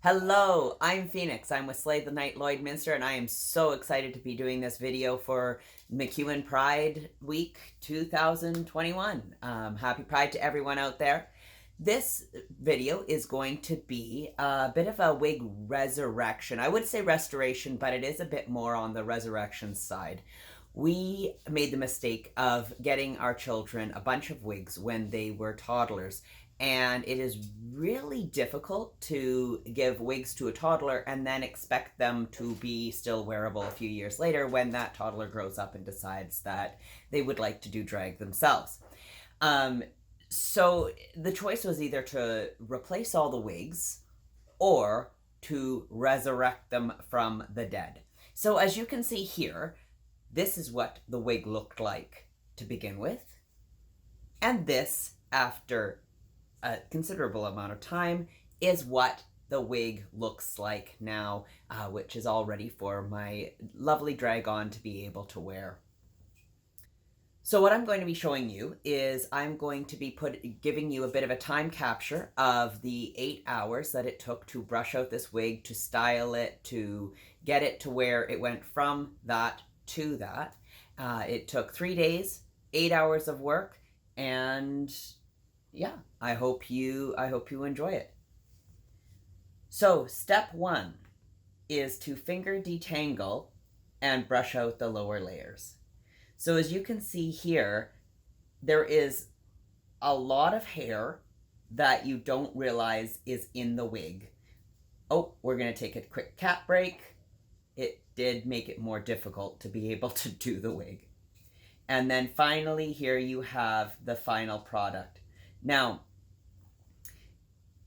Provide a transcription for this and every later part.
Hello, I'm Phoenix. I'm with Slay the Night Lloydminster, and I am so excited to be doing this video for MacEwan Pride Week 2021. Happy Pride to everyone out there. This video is going to be a bit of a wig resurrection. I would say restoration, but it is a bit more on the resurrection side. We made the mistake of getting our children a bunch of wigs when they were toddlers, and it is really difficult to give wigs to a toddler and then expect them to be still wearable a few years later when that toddler grows up and decides that they would like to do drag themselves. So the choice was either to replace all the wigs or to resurrect them from the dead. So as you can see here, this is what the wig looked like to begin with, and this, after a considerable amount of time, is what the wig looks like now, which is all ready for my lovely drag-on to be able to wear. So what I'm going to be showing you is I'm going to be giving you a bit of a time capture of the 8 hours that it took to brush out this wig, to style it, to get it to where it went from that to that. It took 3 days, 8 hours of work, and yeah, I hope you enjoy it. So step 1 is to finger detangle and brush out the lower layers. So as you can see here, there is a lot of hair that you don't realize is in the wig. Oh, we're going to take a quick cat break. It did make it more difficult to be able to do the wig. And then finally here you have the final product. Now,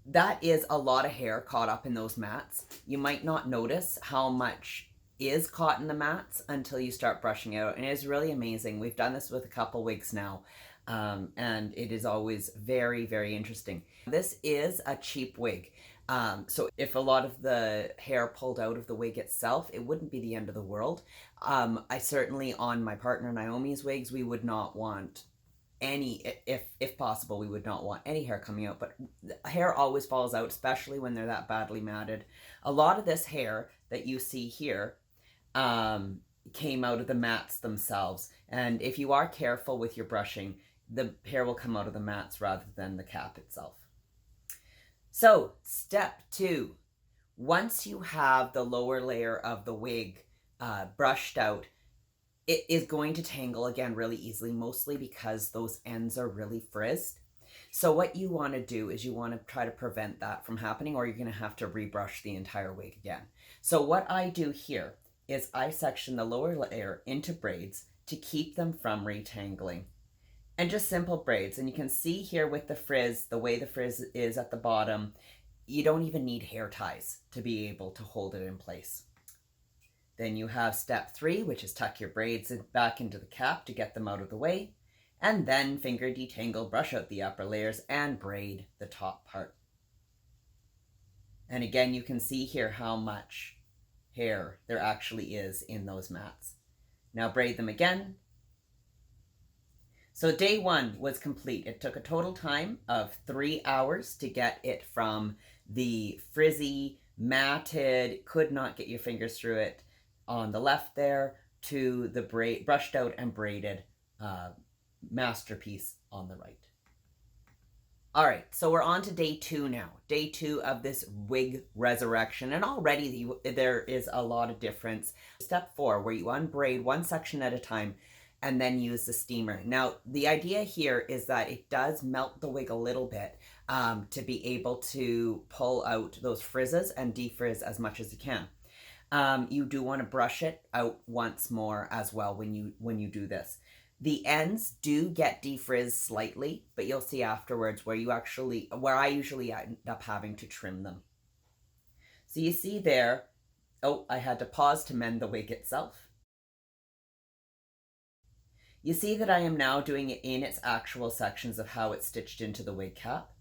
that is a lot of hair caught up in those mats. You might not notice how much is caught in the mats until you start brushing out, and it is really amazing. We've done this with a couple wigs now, and it is always very, very interesting. This is a cheap wig, so if a lot of the hair pulled out of the wig itself, it wouldn't be the end of the world. I certainly, on my partner Naomi's wigs, we would not want any, if possible, we would not want any hair coming out, but hair always falls out, especially when they're that badly matted. A lot of this hair that you see here came out of the mats themselves, and if you are careful with your brushing, the hair will come out of the mats rather than the cap itself. So step 2, once you have the lower layer of the wig brushed out, it is going to tangle again really easily, mostly because those ends are really frizzed. So what you want to do is you want to try to prevent that from happening, or you're going to have to rebrush the entire wig again. So what I do here is I section the lower layer into braids to keep them from retangling. And just simple braids. And you can see here with the frizz, the way the frizz is at the bottom, you don't even need hair ties to be able to hold it in place. Then you have step 3, which is tuck your braids back into the cap to get them out of the way, and then finger detangle, brush out the upper layers, and braid the top part. And again, you can see here how much hair there actually is in those mats. Now braid them again. So day 1 was complete. It took a total time of 3 hours to get it from the frizzy, matted, could not get your fingers through it on the left there, to the brushed out and braided masterpiece on the right. All right, so we're on to day 2 now. Day 2 of this wig resurrection, and already there is a lot of difference. Step 4, where you unbraid one section at a time and then use the steamer. Now, the idea here is that it does melt the wig a little bit to be able to pull out those frizzes and defrizz as much as you can. You do want to brush it out once more as well when you do this. The ends do get defrizzed slightly, but you'll see afterwards where I usually end up having to trim them. So you see there, oh, I had to pause to mend the wig itself. You see that I am now doing it in its actual sections of how it's stitched into the wig cap.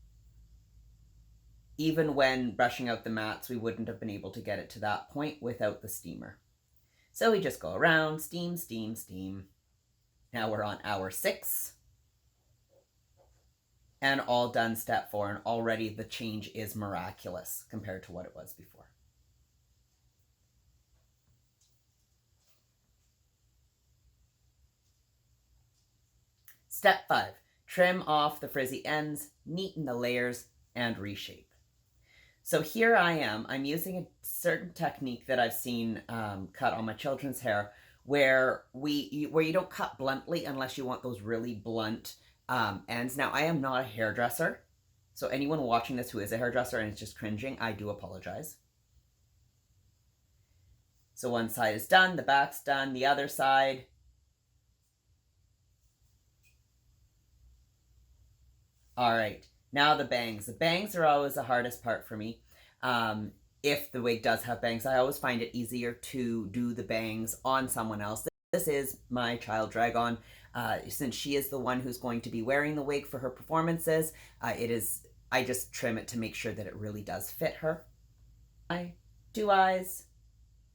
Even when brushing out the mats, we wouldn't have been able to get it to that point without the steamer. So we just go around, steam, steam, steam. Now we're on hour 6. and all done step 4, and already the change is miraculous compared to what it was before. Step 5, trim off the frizzy ends, neaten the layers, and reshape. So here I am, I'm using a certain technique that I've seen cut on my children's hair, where you don't cut bluntly unless you want those really blunt ends. Now, I am not a hairdresser, so anyone watching this who is a hairdresser and is just cringing, I do apologize. So one side is done, the back's done, the other side. All right, now the bangs. The bangs are always the hardest part for me. If the wig does have bangs, I always find it easier to do the bangs on someone else. This is my child Dragon. Since she is the one who's going to be wearing the wig for her performances, I just trim it to make sure that it really does fit her. Two eyes.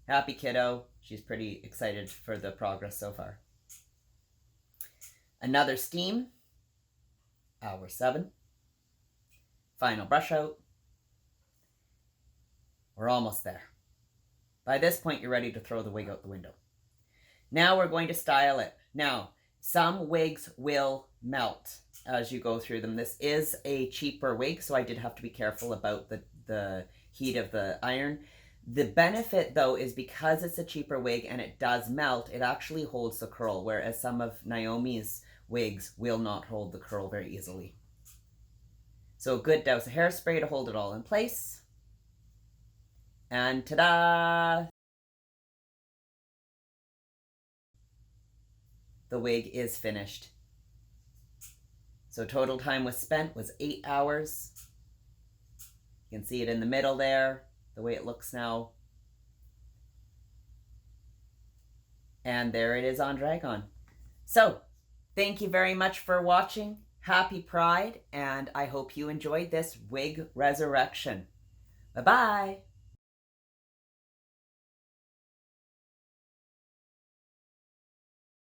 Happy kiddo. She's pretty excited for the progress so far. Another steam. Hour 7. Final brush out. We're almost there. By this point, you're ready to throw the wig out the window. Now we're going to style it. Now, some wigs will melt as you go through them. This is a cheaper wig, so I did have to be careful about the heat of the iron. The benefit, though, is because it's a cheaper wig and it does melt, it actually holds the curl, whereas some of Naomi's wigs will not hold the curl very easily. So a good douse of hairspray to hold it all in place. And ta-da! The wig is finished. So total time was spent was 8 hours. You can see it in the middle there, the way it looks now. And there it is on Dragon. So, thank you very much for watching. Happy Pride, and I hope you enjoyed this wig resurrection. Bye-bye.